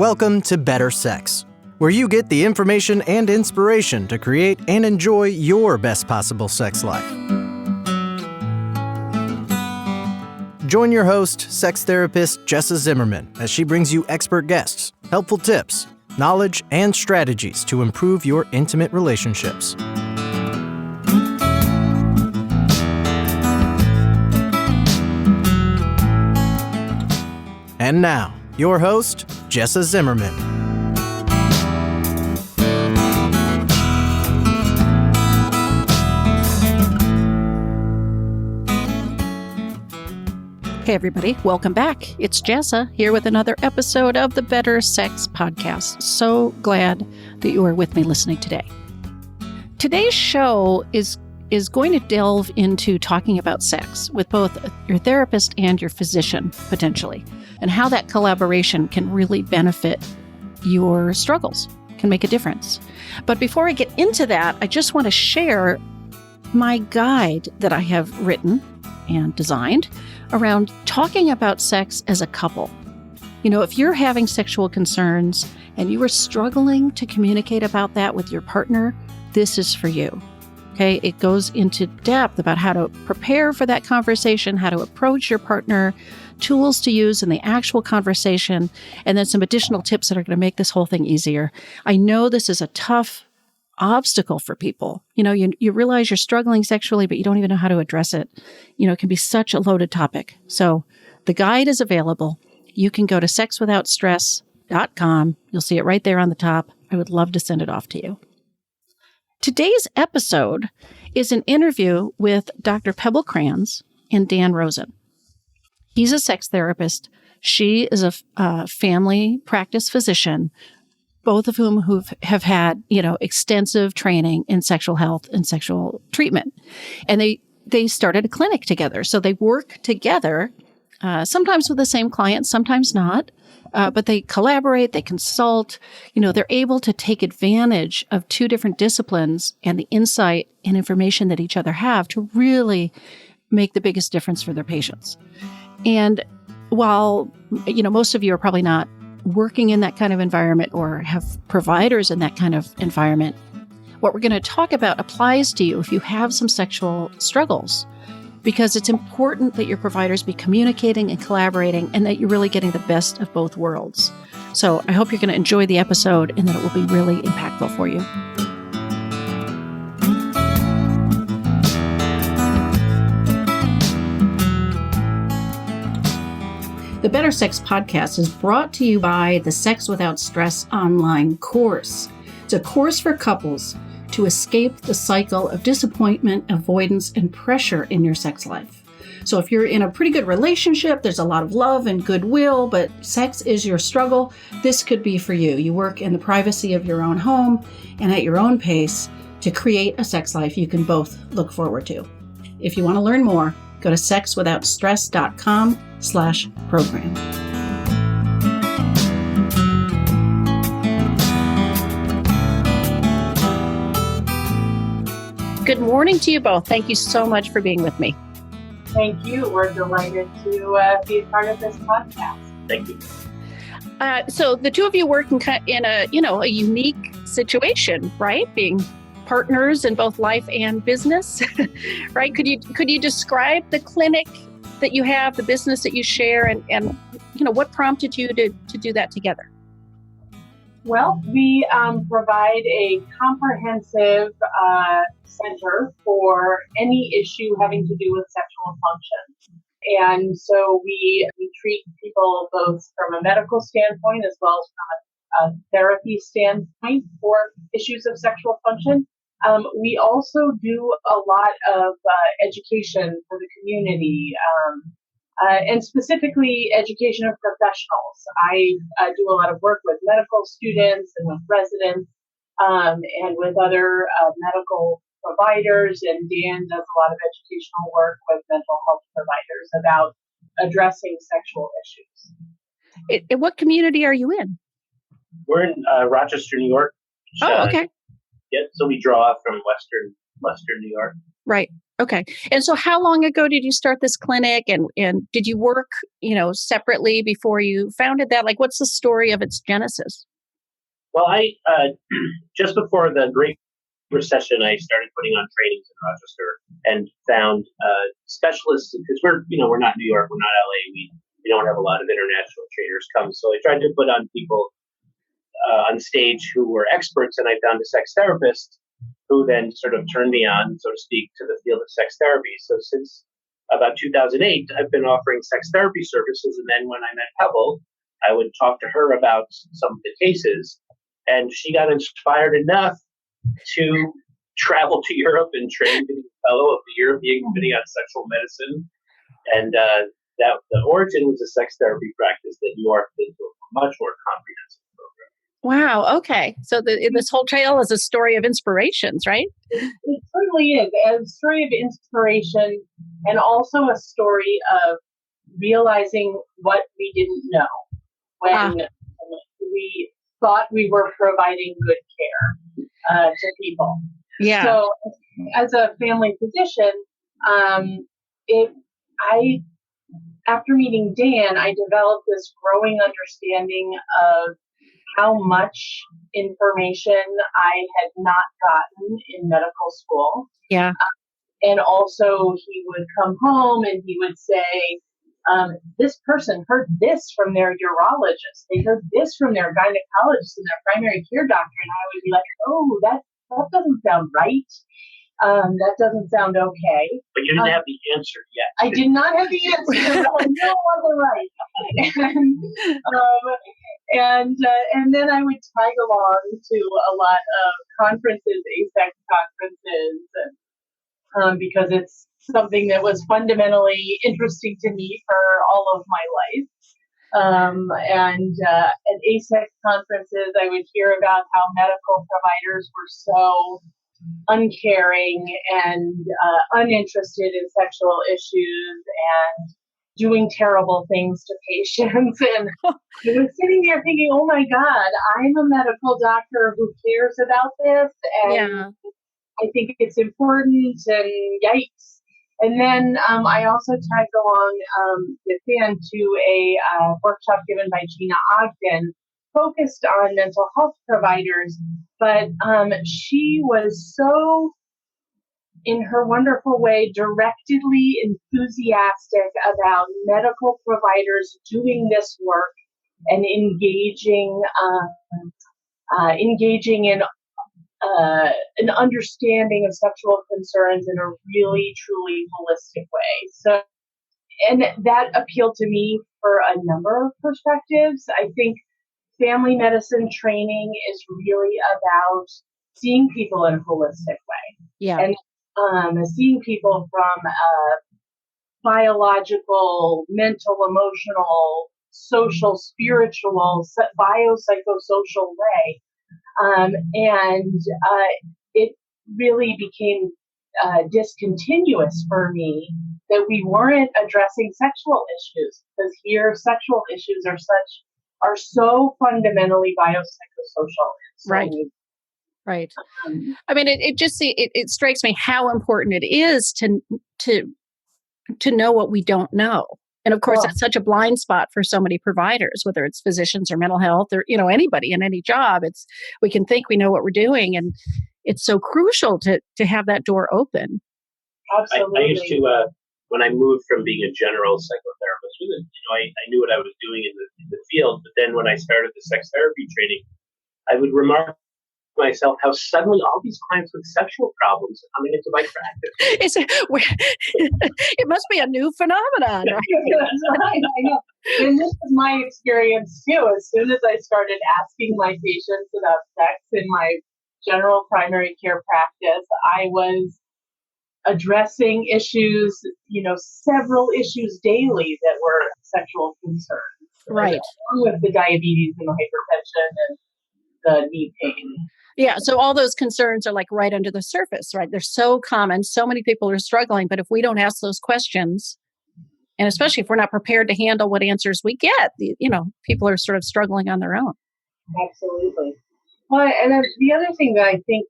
Welcome to Better Sex, where you get the information and inspiration to create and enjoy your best possible sex life. Join your host, sex therapist Jessa Zimmerman, as she brings you expert guests, helpful tips, knowledge, and strategies to improve your intimate relationships. And now, your host, Jessa Zimmerman. Hey everybody, welcome back. It's Jessa here with another episode of the Better Sex Podcast. So glad that you are with me listening today. Today's show is going to delve into talking about sex with both your therapist and your physician, potentially, and how that collaboration can really benefit your struggles, can make a difference. But before I get into that, I just want to share my guide that I have written and designed around talking about sex as a couple. You know, if you're having sexual concerns and you are struggling to communicate about that with your partner, this is for you. Okay, it goes into depth about how to prepare for that conversation, how to approach your partner, tools to use in the actual conversation, and then some additional tips that are going to make this whole thing easier. I know this is a tough obstacle for people. You know, you realize you're struggling sexually, but you don't even know how to address it. You know, it can be such a loaded topic. So the guide is available. You can go to sexwithoutstress.com. You'll see it right there on the top. I would love to send it off to you. Today's episode is an interview with Dr. Pebble Kranz and Dan Rosen. He's a sex therapist. She is a family practice physician, both of whom have had, extensive training in sexual health and sexual treatment. And they started a clinic together. So they work together, sometimes with the same client, sometimes not. But they collaborate, they consult, they're able to take advantage of two different disciplines and the insight and information that each other have to really make the biggest difference for their patients. And while, most of you are probably not working in that kind of environment or have providers in that kind of environment, what we're going to talk about applies to you if you have some sexual struggles. Because it's important that your providers be communicating and collaborating and that you're really getting the best of both worlds. So I hope you're going to enjoy the episode and that it will be really impactful for you. The Better Sex Podcast is brought to you by the Sex Without Stress online course. It's a course for couples to escape the cycle of disappointment, avoidance, and pressure in your sex life. So if you're in a pretty good relationship, there's a lot of love and goodwill, but sex is your struggle, this could be for you. You work in the privacy of your own home and at your own pace to create a sex life you can both look forward to. If you want to learn more, go to sexwithoutstress.com/program. Good morning to you both. Thank you so much for being with me. Thank you. We're delighted to be a part of this podcast. Thank you. So the two of you work in a unique situation, right? Being partners in both life and business, right? Could you describe the clinic that you have, the business that you share, and what prompted you to do that together? Well, we provide a comprehensive center for any issue having to do with sexual function. And so we treat people both from a medical standpoint as well as from a therapy standpoint for issues of sexual function. We also do a lot of education for the community, and specifically education of professionals. I do a lot of work with medical students and with residents, and with other medical providers, and Dan does a lot of educational work with mental health providers about addressing sexual issues. And what community are you in? We're in Rochester, New York. Oh, okay. Yeah, so we draw from Western New York. Right. Okay. And so how long ago did you start this clinic and did you work, separately before you founded that? Like, what's the story of its genesis? Well, I just before the Great Recession, I started putting on trainings in Rochester and found specialists because we're not New York, we're not LA, we don't have a lot of international trainers come. So I tried to put on people on stage who were experts, and I found a sex therapist who then sort of turned me on, so to speak, to the field of sex therapy. So since about 2008, I've been offering sex therapy services, and then when I met Pebble, I would talk to her about some of the cases, and she got inspired enough to travel to Europe and train to be a fellow of the European Committee on Sexual Medicine. And that the origin was a sex therapy practice that morphed into a much more comprehensive program. Wow. Okay. So this whole trail is a story of inspirations, right? It certainly is a story of inspiration and also a story of realizing what we didn't know when we thought we were providing good care to people. Yeah. So as a family physician, after meeting Dan, I developed this growing understanding of how much information I had not gotten in medical school. Yeah. And also he would come home and he would say, this person heard this from their urologist. They heard this from their gynecologist and their primary care doctor. And I would be like, oh, that doesn't sound right. That doesn't sound okay. But you didn't have the answer yet. I did not have the answer. I knew it wasn't right. And then I would tag along to a lot of conferences, ASEC conferences, because it's something that was fundamentally interesting to me for all of my life. At ASEC conferences, I would hear about how medical providers were so uncaring and uninterested in sexual issues and doing terrible things to patients. And I was sitting there thinking, oh my God, I'm a medical doctor who cares about this. And I think it's important, and yikes. And then I also tagged along with Dan to a workshop given by Gina Ogden focused on mental health providers. But she was so, in her wonderful way, directly enthusiastic about medical providers doing this work and engaging in an understanding of sexual concerns in a really, truly holistic way. So, and that appealed to me for a number of perspectives. I think family medicine training is really about seeing people in a holistic way. Yeah. And seeing people from a biological, mental, emotional, social, spiritual, biopsychosocial way. It really became discontinuous for me that we weren't addressing sexual issues, because here sexual issues are so fundamentally biopsychosocial. Right. I mean, it strikes me how important it is to know what we don't know. And of course, that's such a blind spot for so many providers, whether it's physicians or mental health or, anybody in any job. We can think we know what we're doing, and it's so crucial to have that door open. Absolutely. I used to, when I moved from being a general psychotherapist, I knew what I was doing in the field. But then when I started the sex therapy training, I would remark myself how suddenly all these clients with sexual problems are coming into my practice. It must be a new phenomenon. Right? Right, I know. And this is my experience too. As soon as I started asking my patients about sex in my general primary care practice, I was addressing issues, several issues daily that were sexual concerns. Right. Along with the diabetes and the hypertension and the knee pain. Yeah. So all those concerns are like right under the surface, right? They're so common. So many people are struggling. But if we don't ask those questions, and especially if we're not prepared to handle what answers we get, people are sort of struggling on their own. Absolutely. Well, and the other thing that I think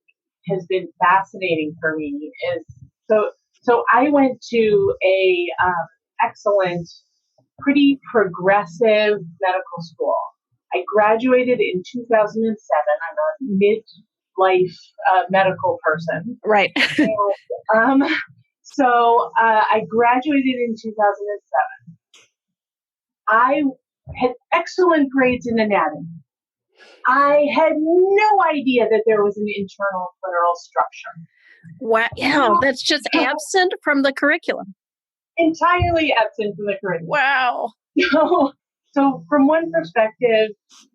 has been fascinating for me is So I went to a excellent, pretty progressive medical school. I graduated in 2007. I'm a midlife medical person. Right. Um, I graduated in 2007. I had excellent grades in anatomy. I had no idea that there was an internal clitoral structure. Wow. Yeah, that's just absent from the curriculum. Entirely absent from the curriculum. Wow. So from one perspective,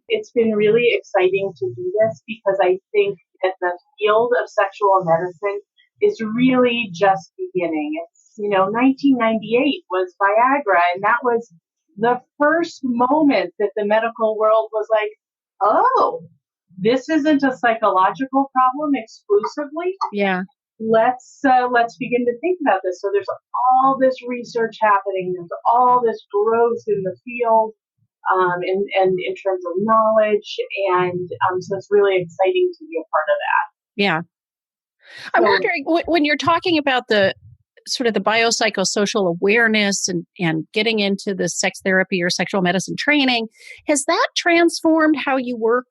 it's been really exciting to do this because I think that the field of sexual medicine is really just beginning. It's, 1998 was Viagra, and that was the first moment that the medical world was like, oh, this isn't a psychological problem exclusively. Yeah. Let's begin to think about this. So there's all this research happening. There's all this growth in the field, and in terms of knowledge, and so it's really exciting to be a part of that. Yeah. I'm wondering, when you're talking about the sort of the biopsychosocial awareness and getting into the sex therapy or sexual medicine training, has that transformed how you work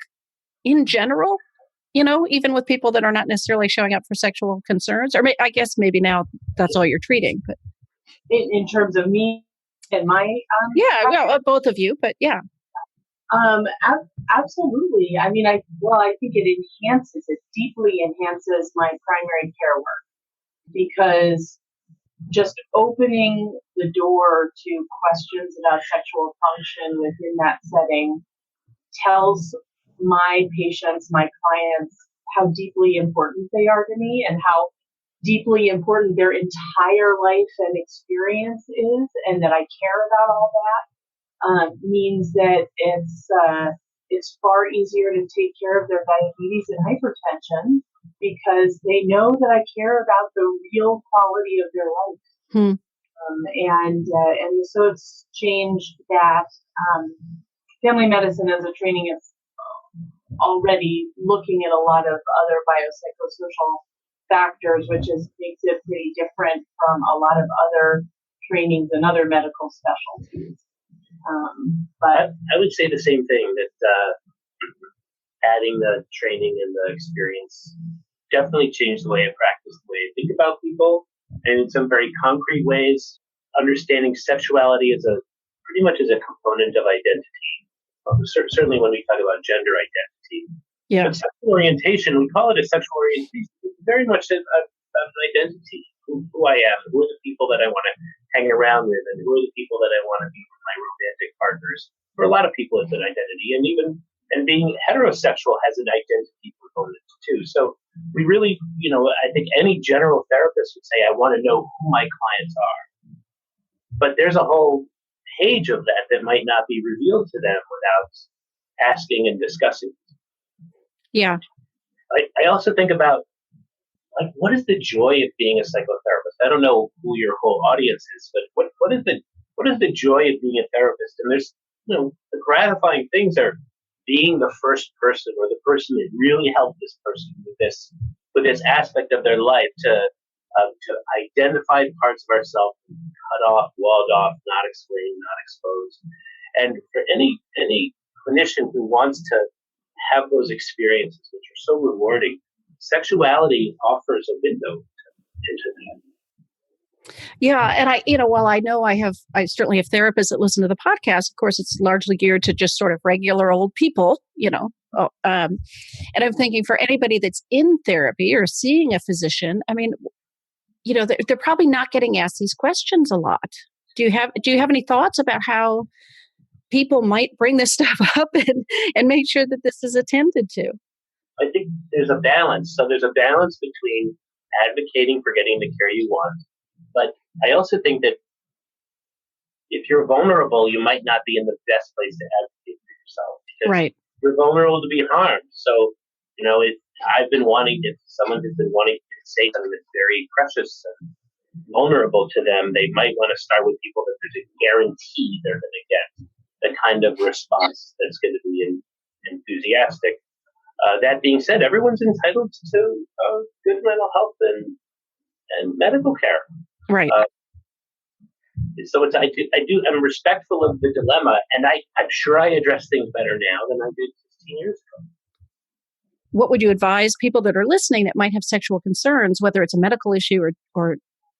in general? Even with people that are not necessarily showing up for sexual concerns, or I guess maybe now that's all you're treating. But in terms of me and my both of you, but yeah. Absolutely. I mean, I think it deeply enhances my primary care work, because just opening the door to questions about sexual function within that setting tells my patients, my clients, how deeply important they are to me and how deeply important their entire life and experience is, and that I care about all that, means that it's far easier to take care of their diabetes and hypertension because they know that I care about the real quality of their life. And so it's changed that. Family medicine as a training is already looking at a lot of other biopsychosocial factors, which makes it pretty different from a lot of other trainings and other medical specialties. But I would say the same thing, that adding the training and the experience definitely changed the way I practice, the way I think about people, and in some very concrete ways, understanding sexuality pretty much as a component of identity. Certainly when we talk about gender identity. Yeah. But sexual orientation, we call it a sexual orientation, it's very much an identity, who I am, who are the people that I want to hang around with, and who are the people that I want to be with my romantic partners. For a lot of people, it's an identity, and being heterosexual has an identity component too. So we really, I think any general therapist would say, I want to know who my clients are. But there's a whole page of that might not be revealed to them without asking and discussing. Yeah. I also think about, what is the joy of being a psychotherapist? I don't know who your whole audience is, but what is the joy of being a therapist? And there's, the gratifying things are being the first person, or the person that really helped this person with this aspect of their life to identify parts of ourselves, cut off, walled off, not explained, not exposed. And for any clinician who wants to have those experiences, which are so rewarding, sexuality offers a window into that. Yeah. And while I know I certainly have therapists that listen to the podcast, of course, it's largely geared to just sort of regular old people, and I'm thinking for anybody that's in therapy or seeing a physician, I mean, they're probably not getting asked these questions a lot. Do you have any thoughts about how people might bring this stuff up and make sure that this is attended to? I think there's a balance. So there's a balance between advocating for getting the care you want. But I also think that if you're vulnerable, you might not be in the best place to advocate for yourself, because right. You're vulnerable to be harmed. So, if someone has been wanting to say something that's very precious and vulnerable to them, they might want to start with people that there's a guarantee they're going to get the kind of response that's going to be enthusiastic. That being said, everyone's entitled to good mental health, and and medical care. Right. So I'm respectful of the dilemma, and I'm sure I address things better now than I did 15 years ago. What would you advise people that are listening that might have sexual concerns, whether it's a medical issue or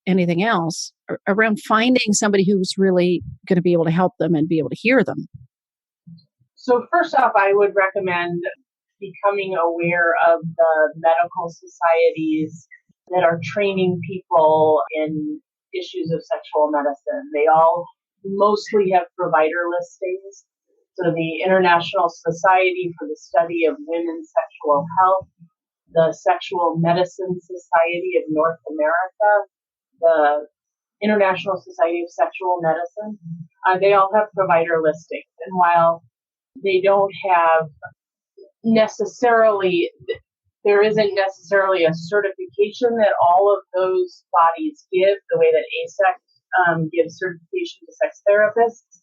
anything else, around finding somebody who's really going to be able to help them and be able to hear them? So first off, I would recommend becoming aware of the medical societies that are training people in issues of sexual medicine. They all mostly have provider listings. So the International Society for the Study of Women's Sexual Health, the Sexual Medicine Society of North America, the International Society of Sexual Medicine, they all have provider listings. And while they don't have necessarily, there isn't necessarily a certification that all of those bodies give, the way that ASEC gives certification to sex therapists.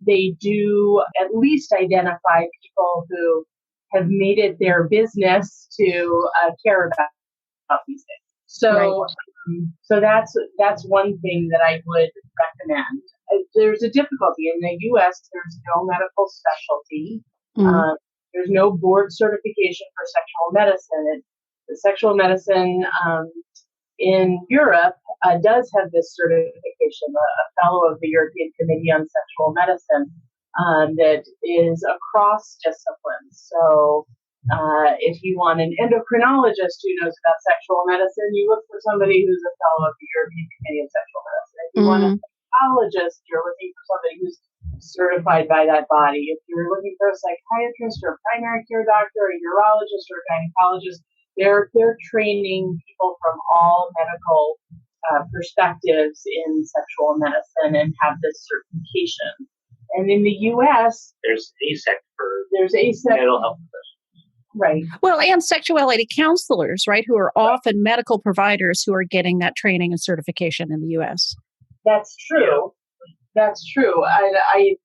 They do at least identify people who have made it their business to care about these things. So, so that's one thing that I would recommend. There's a difficulty in the U.S. There's no medical specialty. There's no board certification for sexual medicine. The sexual medicine in Europe does have this certification, a fellow of the European Committee on Sexual Medicine, that is across disciplines. So if you want an endocrinologist who knows about sexual medicine, you look for somebody who's a fellow of the European Committee on Sexual Medicine. If you want a psychologist, you're looking for somebody who's certified by that body. If you're looking for a psychiatrist or a primary care doctor, or a urologist or a gynecologist, they're training people from all medical perspectives in sexual medicine and have this certification. And in the U.S., there's ASEC for mental health professionals. Right. Well, and sexuality counselors, right, who are often medical providers who are getting that training and certification in the U.S. That's true. That's true. I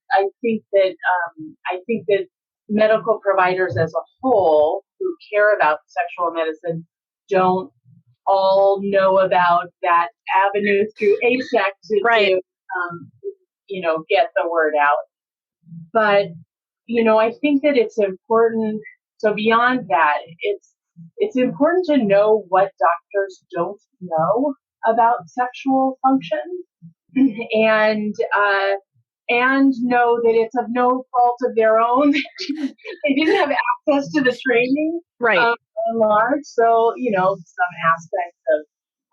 think that medical providers as a whole who care about sexual medicine don't all know about that avenue through ASEC to get the word out. But, I think that it's important. So beyond that, it's important to know what doctors don't know about sexual function and know that it's of no fault of their own. They didn't have access to the training, right? Large. So, some aspects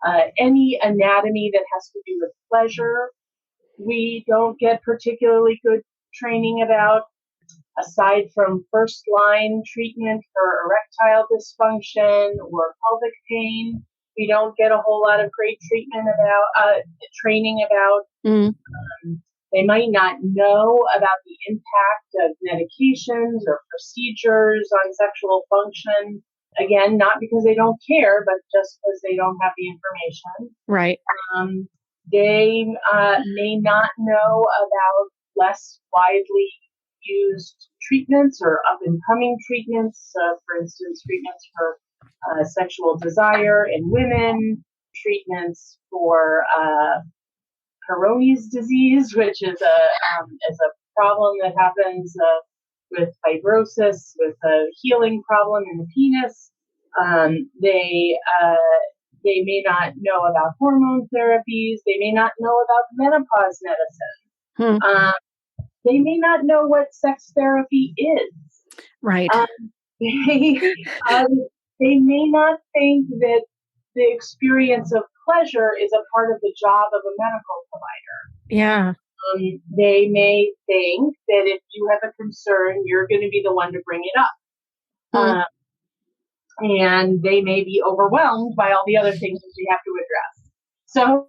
of any anatomy that has to do with pleasure, we don't get particularly good training about. Aside from first-line treatment for erectile dysfunction or pelvic pain, we don't get a whole lot of great training about. They might not know about the impact of medications or procedures on sexual function. Again, not because they don't care, but just because they don't have the information. Right. They may not know about less widely used treatments or up-and-coming treatments. For instance, treatments for sexual desire in women, treatments for Peyronie's disease, which is a problem that happens with fibrosis, with a healing problem in the penis. They may not know about hormone therapies. They may not know about menopause medicine. They may not know what sex therapy is. Right. They may not think that the experience of pleasure is a part of the job of a medical provider. Yeah. They may think that if you have a concern, you're going to be the one to bring it up. And they may be overwhelmed by all the other things that you have to address. So,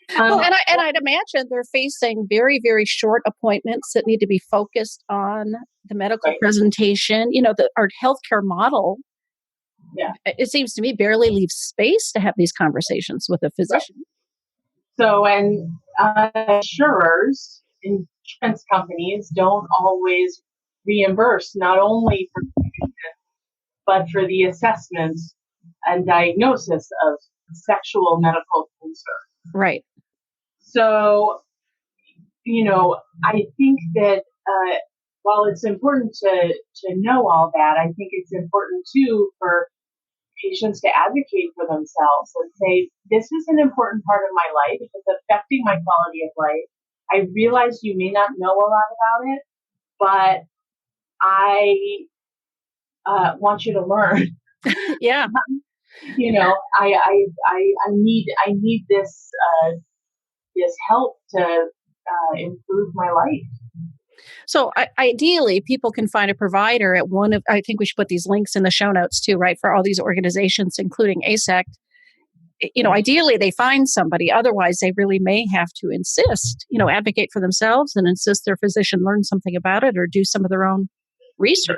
and I'd imagine they're facing very, very short appointments that need to be focused on the medical presentation. Our healthcare model, it seems to me, barely leaves space to have these conversations with a physician. Right. So, and insurers, insurance companies don't always reimburse not only for treatment, but for the assessment and diagnosis of sexual medical concern. Right. So, I think that while it's important to know all that, I think it's important too for patients to advocate for themselves and say, this is an important part of my life. It's affecting my quality of life. I realize you may not know a lot about it, but I want you to learn. Yeah. I need this help to improve my life. So ideally, people can find a provider at one of, I think we should put these links in the show notes too, right? For all these organizations, including ASECT. Ideally they find somebody. Otherwise, they really may have to insist, advocate for themselves and insist their physician learn something about it or do some of their own research.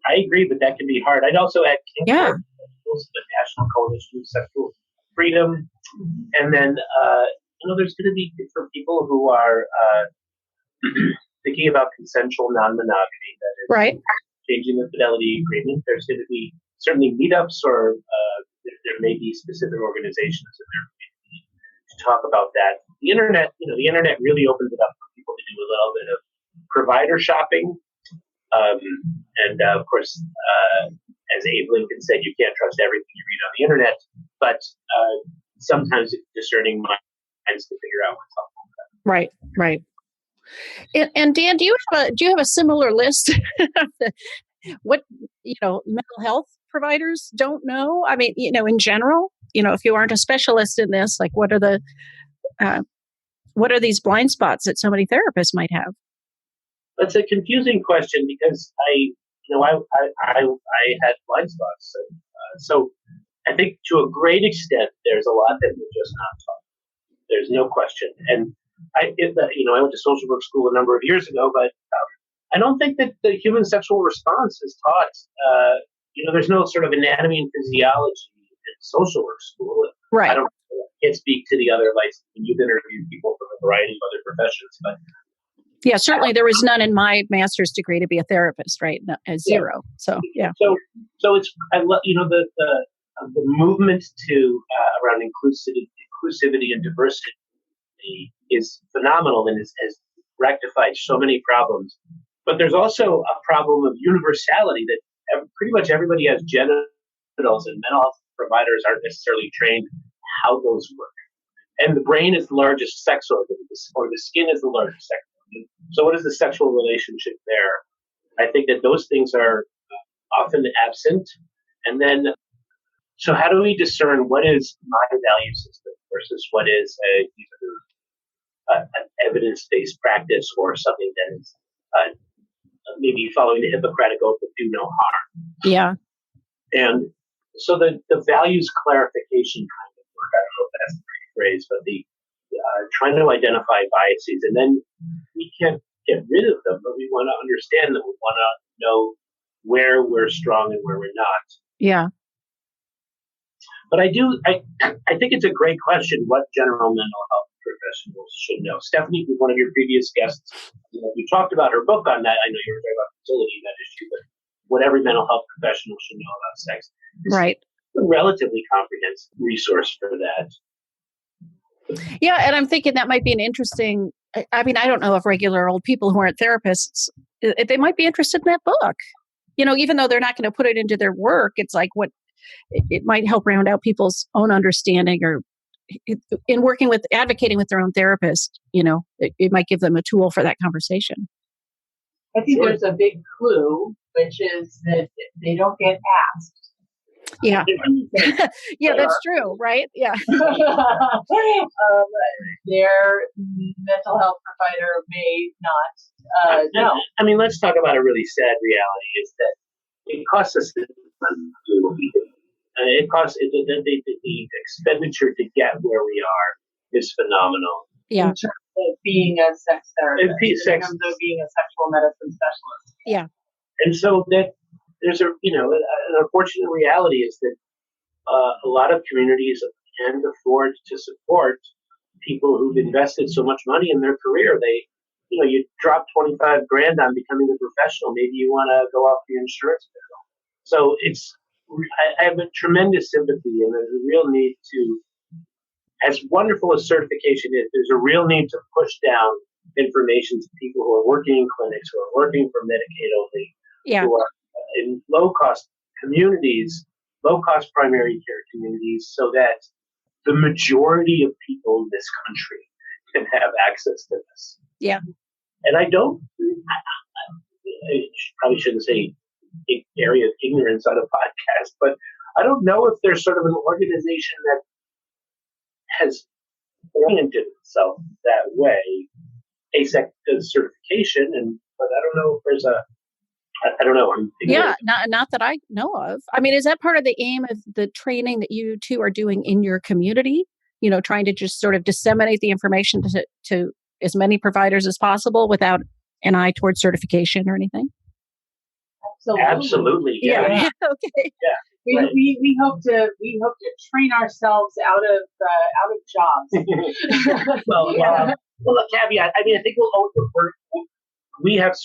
I agree, but that can be hard. I'd also add the National Coalition of Sexual Freedom. And then, there's going to be for people who are thinking about consensual non-monogamy, that is right. Changing the fidelity agreement. There's going to be certainly meetups or there may be specific organizations in their community to talk about that. The internet really opens it up for people to do a little bit of provider shopping. And of course, as Abe Lincoln said, you can't trust everything you read on the internet, but sometimes it's discerning minds to figure out what's helpful. Right, right. And Dan, do you have a similar list of what mental health providers don't know? I mean, in general, if you aren't a specialist in this, like what are these blind spots that so many therapists might have? That's a confusing question because I had blind spots. So I think to a great extent, there's a lot that we're just not taught. There's no question. And I went to social work school a number of years ago, but I don't think that the human sexual response is taught. There's no sort of anatomy and physiology in social work school. Right. I can't speak to the other you've interviewed people from a variety of other professions, but yeah, certainly there was none in my master's degree to be a therapist, right? No, zero. So yeah. So it's the movement to around inclusivity and diversity is phenomenal and has rectified so many problems. But there's also a problem of universality that pretty much everybody has genitals, and mental health providers aren't necessarily trained how those work. And the brain is the largest sex organ, or the skin is the largest sex organ. So what is the sexual relationship there? I think that those things are often absent. And then, so how do we discern what is my value system versus what is an evidence-based practice or something that is maybe following the Hippocratic Oath of do no harm? Yeah. And so the values clarification kind of work, I don't know if that's the right phrase, but the trying to identify biases, and then we can't get rid of them, but we want to understand them. We want to know where we're strong and where we're not. Yeah. But I think it's a great question what general mental health professionals should know. Stephanie, one of your previous guests, you talked about her book on that. I know you were talking about fertility, that issue, but what every mental health professional should know about sex. Right. A relatively comprehensive resource for that. Yeah, and I'm thinking that might be an interesting, I don't know if regular old people who aren't therapists, they might be interested in that book. Even though they're not going to put it into their work, it's like it might help round out people's own understanding, or in advocating with their own therapist, it might give them a tool for that conversation. I think there's a big clue, which is that they don't get asked. Yeah. Yeah, that's true, right? Yeah. Their mental health provider may not know. I mean, let's talk about a really sad reality is that it costs us it costs the expenditure to get where we are is phenomenal. Yeah. In terms of being a sex therapist, in terms of being a sexual medicine specialist. Yeah. And so that there's an unfortunate reality is that a lot of communities can't afford to support people who've invested so much money in their career. You drop $25,000 on becoming a professional. Maybe you want to go off the insurance bill. So I have a tremendous sympathy, and there's a real need to, as wonderful as certification is, there's a real need to push down information to people who are working in clinics, who are working for Medicaid only, who are in low-cost communities, low-cost primary care communities, so that the majority of people in this country can have access to this. Yeah. And I probably shouldn't say area of ignorance on a podcast, but I don't know if there's sort of an organization that has oriented itself that way. ASEC does certification, but I don't know if there's I don't know. Not that I know of. I mean, is that part of the aim of the training that you two are doing in your community? Trying to just sort of disseminate the information to as many providers as possible without an eye towards certification or anything? Absolutely. Yeah. Okay. Yeah. We hope to train ourselves out of jobs. Well, a caveat. I mean, I think we have a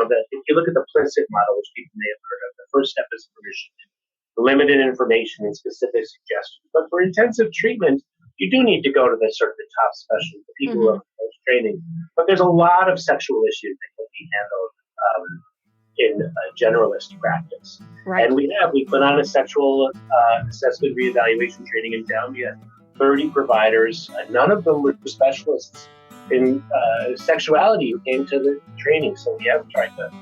that if you look at the PLISIT model, which people may have heard of, the first step is permission, limited information and specific suggestions. But for intensive treatment, you do need to go to the sort of the top specialists, the people who have most training. But there's a lot of sexual issues that can be handled in a generalist practice. Right. And we put on a sexual assessment reevaluation training in town. We had 30 providers. None of them were specialists in sexuality who came to the training. So we have tried to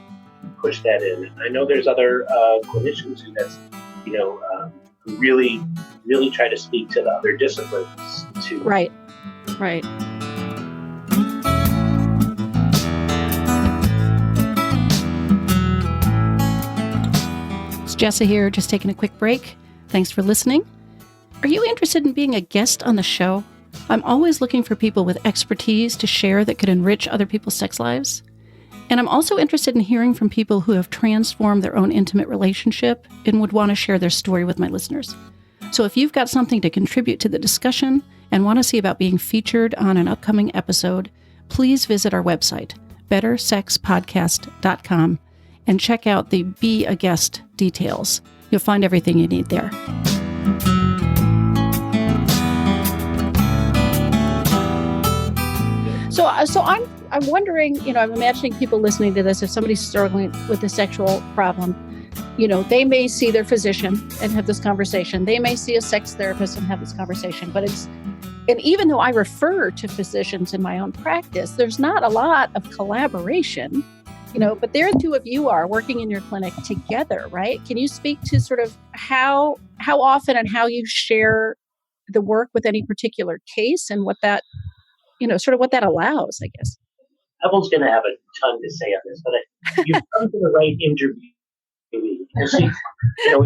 push that in. And I know there's other clinicians who really, really try to speak to the other disciplines too. Right. It's Jessa here, just taking a quick break. Thanks for listening. Are you interested in being a guest on the show? I'm always looking for people with expertise to share that could enrich other people's sex lives. And I'm also interested in hearing from people who have transformed their own intimate relationship and would want to share their story with my listeners. So if you've got something to contribute to the discussion and want to see about being featured on an upcoming episode, please visit our website, bettersexpodcast.com, and check out the Be a Guest details. You'll find everything you need there. So I'm wondering, I'm imagining people listening to this, if somebody's struggling with a sexual problem, they may see their physician and have this conversation. They may see a sex therapist and have this conversation. And even though I refer to physicians in my own practice, there's not a lot of collaboration, but there the two of you are working in your clinic together, right? Can you speak to sort of how often and how you share the work with any particular case and what that, sort of what that allows, I guess? Evel's going to have a ton to say on this, but you've come to the right interview. And she's, a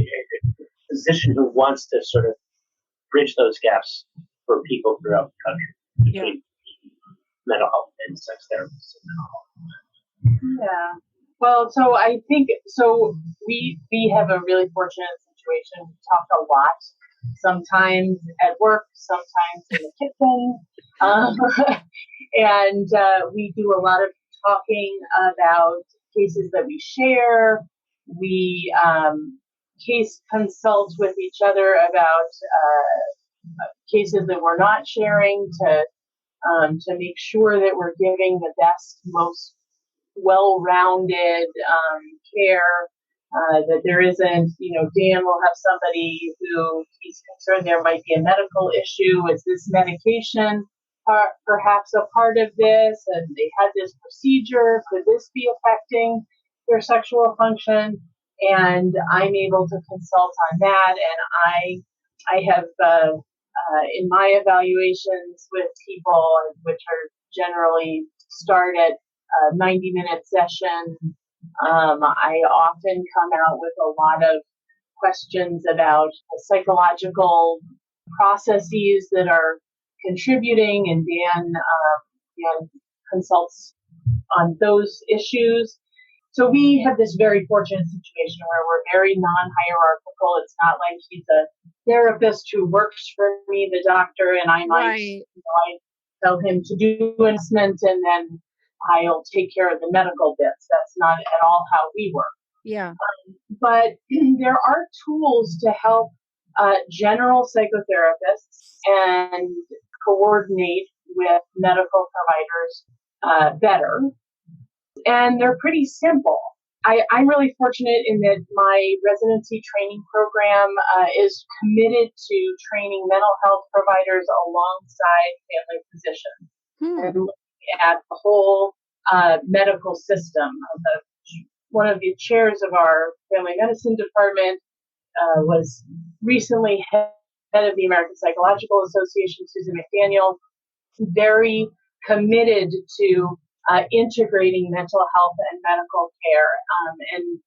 physician who wants to sort of bridge those gaps for people throughout the country between mental health and sex therapists and mental health. Yeah. Well, so I think we have a really fortunate situation. We talk a lot, sometimes at work, sometimes in the kitchen. And we do a lot of talking about cases that we share. We case consult with each other about cases that we're not sharing to make sure that we're giving the best, most well-rounded care. That there isn't, Dan will have somebody who he's concerned there might be a medical issue. Is this medication perhaps a part of this? And they had this procedure. Could this be affecting their sexual function? And I'm able to consult on that. And I have, in my evaluations with people, which are generally start at a 90-minute session, I often come out with a lot of questions about psychological processes that are contributing, and Dan consults on those issues. So we have this very fortunate situation where we're very non-hierarchical. It's not like he's a therapist who works for me, the doctor, and I might I tell him to do an assessment and then I'll take care of the medical bits. That's not at all how we work. Yeah. But there are tools to help general psychotherapists and coordinate with medical providers better. And they're pretty simple. I'm really fortunate in that my residency training program is committed to training mental health providers alongside family physicians and looking at the whole medical system. One of the chairs of our family medicine department was recently head of the American Psychological Association, Susan McDaniel, very committed to integrating mental health and medical care. And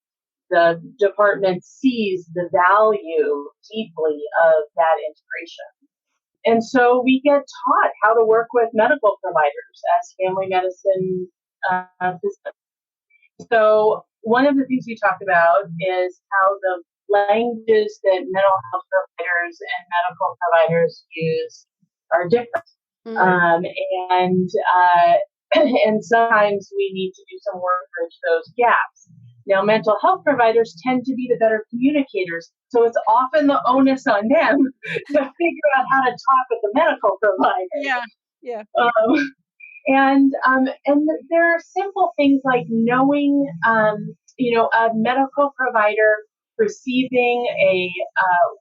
the department sees the value deeply of that integration. And so we get taught how to work with medical providers as family medicine physicians. So one of the things we talked about is how the languages that mental health providers and medical providers use are different. And and sometimes we need to do some work to bridge those gaps. Now, mental health providers tend to be the better communicators, so it's often the onus on them to figure out how to talk with the medical provider. Yeah. And there are simple things like knowing, a medical provider receiving a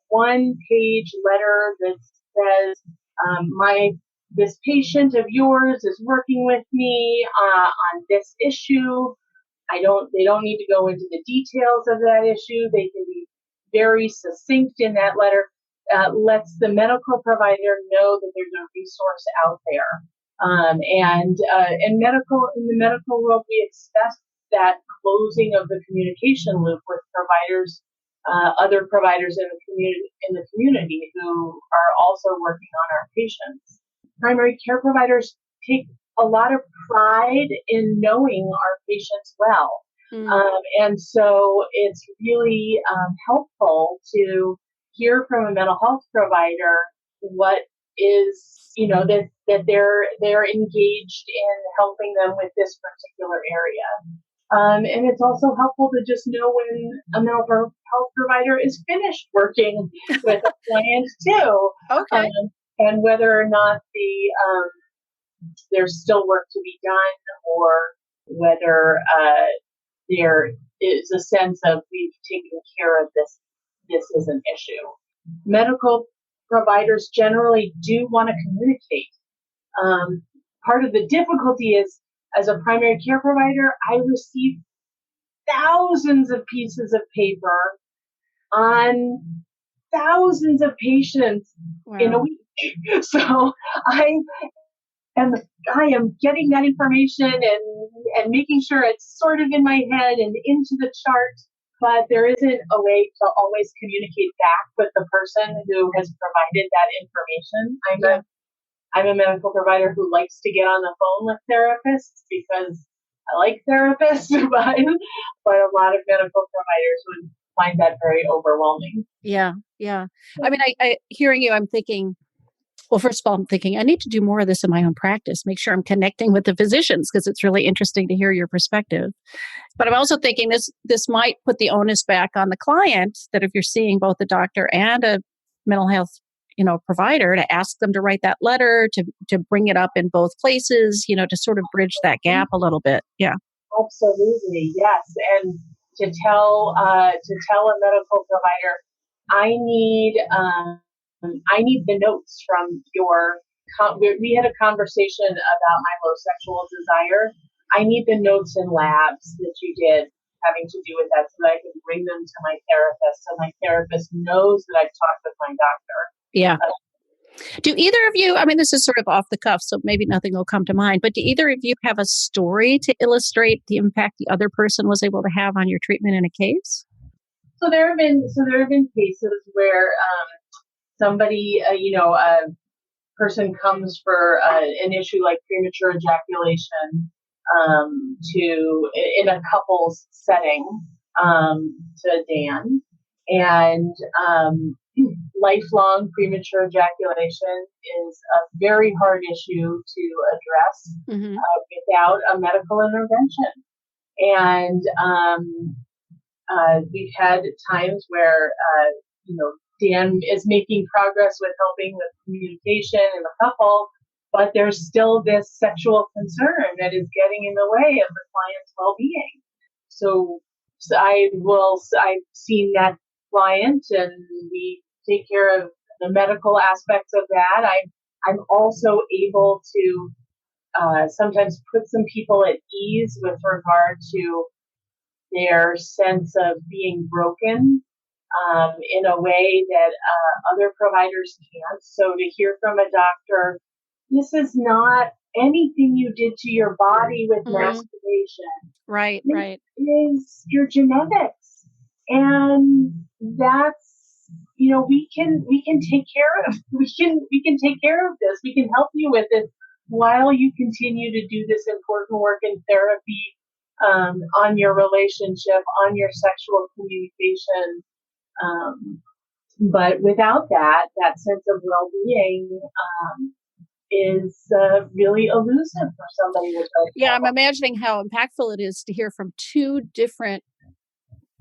one-page letter that says, this patient of yours is working with me on this issue. They don't need to go into the details of that issue. They can be very succinct in that letter. Lets the medical provider know that there's a resource out there. And in the medical world, we expect that closing of the communication loop with providers, other providers in the community who are also working on our patients. Primary care providers take a lot of pride in knowing our patients well. And so it's really helpful to hear from a mental health provider what is, that they're engaged in helping them with this particular area. And it's also helpful to just know when a mental health provider is finished working with a client too. Okay. And whether or not there's still work to be done, or whether there is a sense of we've taken care of this. This is an issue. Medical providers generally do want to communicate. Part of the difficulty is, as a primary care provider, I receive thousands of pieces of paper on thousands of patients in a week. So I am getting that information and making sure it's sort of in my head and into the chart, but there isn't a way to always communicate back with the person who has provided that information. I'm a medical provider who likes to get on the phone with therapists because I like therapists, but a lot of medical providers would find that very overwhelming. Yeah. I mean, I hearing you, I'm thinking, well, first of all, I'm thinking I need to do more of this in my own practice, make sure I'm connecting with the physicians, because it's really interesting to hear your perspective. But I'm also thinking this might put the onus back on the client, that if you're seeing both a doctor and a mental health provider, to ask them to write that letter, to bring it up in both places, to sort of bridge that gap a little bit. Yeah. Absolutely. Yes. And to tell a medical provider, I need the notes from your, we had a conversation about my low sexual desire. I need the notes and labs that you did having to do with that so that I can bring them to my therapist, so my therapist knows that I've talked with my doctor. Yeah. Do either of you, I mean, this is sort of off the cuff, so maybe nothing will come to mind, but do either of you have a story to illustrate the impact the other person was able to have on your treatment in a case? So there have been cases where somebody, a person comes for an issue like premature ejaculation in a couples setting to Dan, and lifelong premature ejaculation is a very hard issue to address without a medical intervention. And we've had times where, Dan is making progress with helping with communication in the couple, but there's still this sexual concern that is getting in the way of the client's well-being. So I've seen that client, and we take care of the medical aspects of that. I'm also able to sometimes put some people at ease with regard to their sense of being broken in a way that other providers can't. So to hear from a doctor, this is not anything you did to your body with masturbation. Right, this right. is your genetics. And that's, we can take care of, we can take care of this. We can help you with it while you continue to do this important work in therapy, on your relationship, on your sexual communication. But without that sense of well-being is really elusive for somebody with those. Yeah, I'm imagining how impactful it is to hear from two different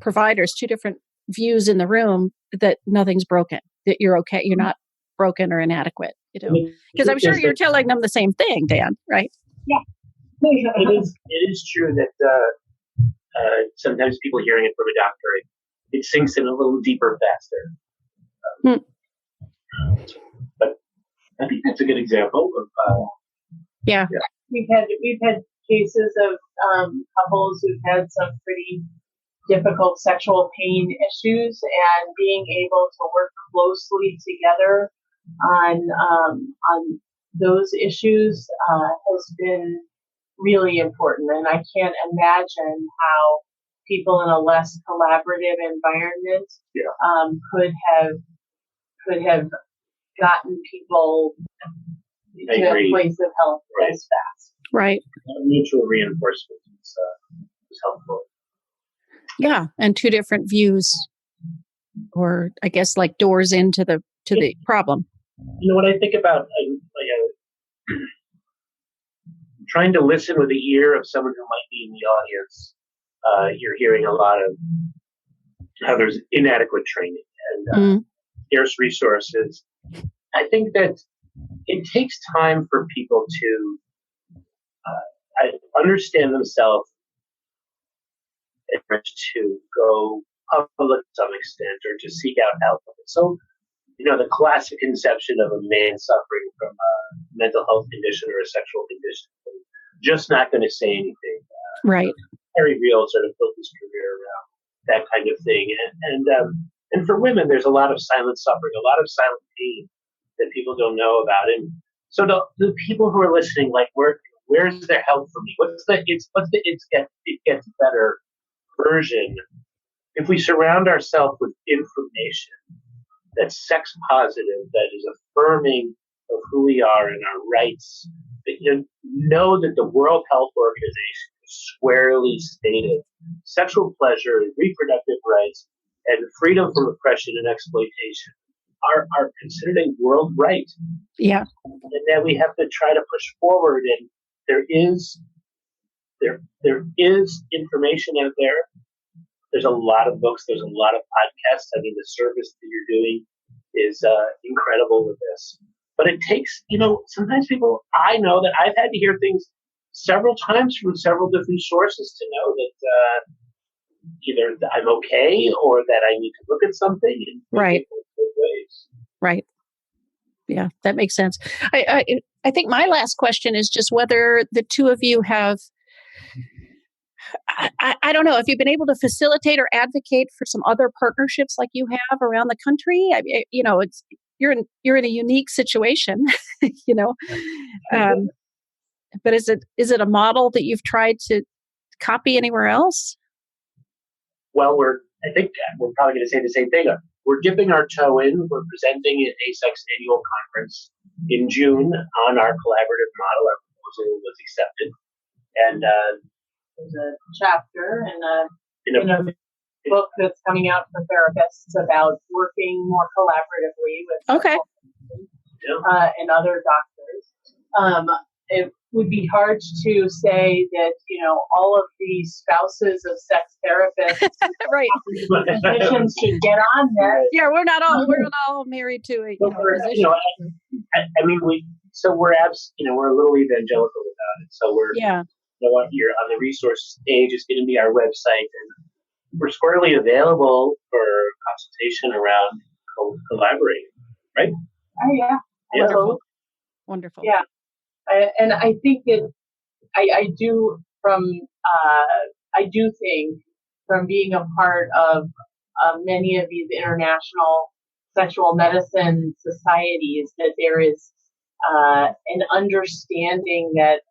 providers, two different views in the room, that nothing's broken, that you're okay, you're not broken or inadequate, because I'm sure you're telling them the same thing, Dan, right? Yeah. It is true that sometimes people hearing it from a doctor, it sinks in a little deeper faster. But I think that's a good example of. Yeah. We've had cases of couples who've had some pretty difficult sexual pain issues, and being able to work closely together on those issues has been really important. And I can't imagine how people in a less collaborative environment could have gotten people to a place of health as fast. Right. Mutual reinforcement is helpful. Yeah, and two different views, or I guess like doors into the problem. When I think about trying to listen with the ear of someone who might be in the audience, you're hearing a lot of how there's inadequate training and scarce resources. I think that it takes time for people to understand themselves, to go public to some extent, or to seek out help. So, the classic conception of a man suffering from a mental health condition or a sexual condition, just not going to say anything. Right. Harry Real sort of built his career around that kind of thing. And for women, there's a lot of silent suffering, a lot of silent pain that people don't know about. And so the people who are listening, like, where's their help for me? What's the it gets better version? If we surround ourselves with information that's sex positive, that is affirming of who we are and our rights, that know that the World Health Organization squarely stated sexual pleasure, reproductive rights, and freedom from oppression and exploitation are considered a world right. Yeah. And that we have to try to push forward. And there is information out there. There's a lot of books. There's a lot of podcasts. I mean, the service that you're doing is incredible with this. But it takes, sometimes I know that I've had to hear things several times from several different sources to know that either I'm okay or that I need to look at something in right. different ways. Right. Yeah, that makes sense. I think my last question is just whether the two of you have, I don't know, if you've been able to facilitate or advocate for some other partnerships like you have around the country. You're in a unique situation, but is it a model that you've tried to copy anywhere else? Well, I think we're probably going to say the same thing. We're dipping our toe in. We're presenting at ASEC's annual conference in June on our collaborative model. Our proposal was accepted, and there's a chapter in a book that's coming out for therapists about working more collaboratively with okay. and other doctors. would be hard to say that, all of the spouses of sex therapists right. physicians should get on this. Yeah, we're not all married to a physician. We're a little evangelical about it. So we're, you're on the resource page. It's going to be our website, and we're squarely available for consultation around collaborating, right? Oh, yeah. Wonderful. Yeah. And I think that I do think from being a part of many of these international sexual medicine societies that there is an understanding that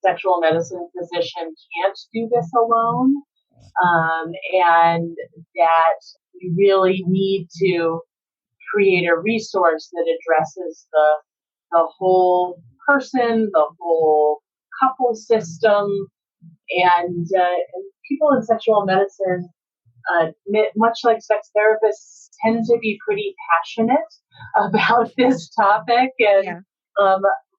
sexual medicine physician can't do this alone, and that we really need to create a resource that addresses the whole person, the whole couple system, and people in sexual medicine, much like sex therapists, tend to be pretty passionate about this topic and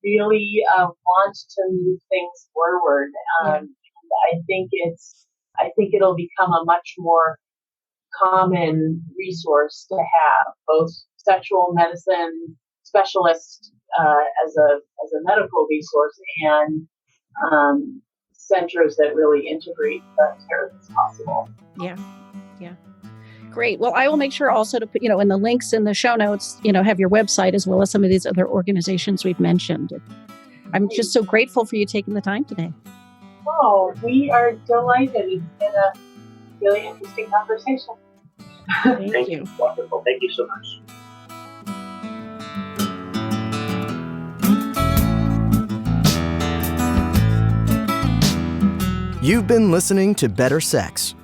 really want to move things forward. I think it'll become a much more common resource to have both sexual medicine specialists as a medical resource and centers that really integrate the care that's possible. Yeah. Great. Well, I will make sure also to put, in the links in the show notes, have your website as well as some of these other organizations we've mentioned. I'm just so grateful for you taking the time today. Oh, we are delighted. It's been a really interesting conversation. Thank you. Wonderful. Thank you so much. You've been listening to Better Sex.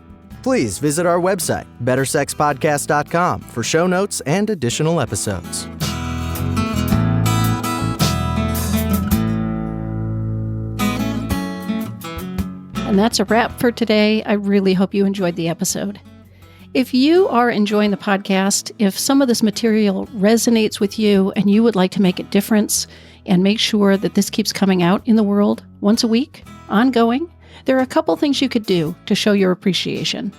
Please visit our website, bettersexpodcast.com, for show notes and additional episodes. And that's a wrap for today. I really hope you enjoyed the episode. If you are enjoying the podcast, if some of this material resonates with you and you would like to make a difference and make sure that this keeps coming out in the world once a week, ongoing, there are a couple things you could do to show your appreciation.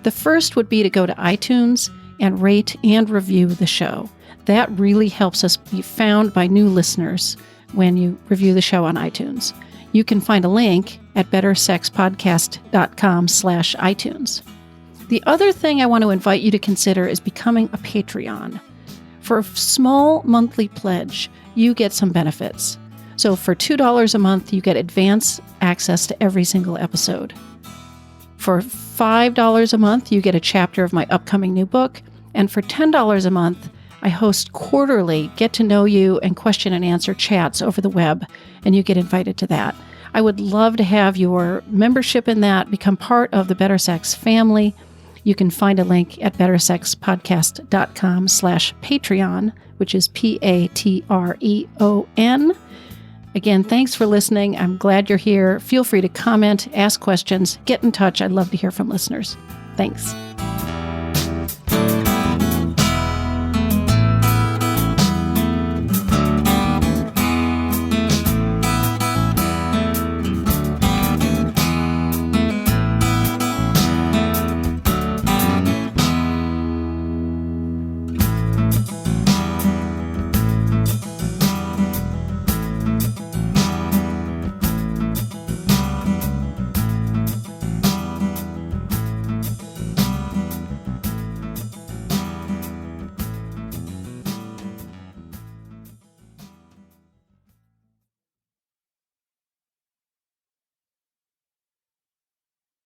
The first would be to go to iTunes and rate and review the show. That really helps us be found by new listeners when you review the show on iTunes. You can find a link at bettersexpodcast.com/iTunes. The other thing I want to invite you to consider is becoming a Patreon. For a small monthly pledge, you get some benefits. So for $2 a month, you get advance access to every single episode. For $5 a month, you get a chapter of my upcoming new book. And for $10 a month, I host quarterly get-to-know-you and question-and-answer chats over the web, and you get invited to that. I would love to have your membership in that, become part of the Better Sex family. You can find a link at bettersexpodcast.com/Patreon, which is Patreon. Again, thanks for listening. I'm glad you're here. Feel free to comment, ask questions, get in touch. I'd love to hear from listeners. Thanks.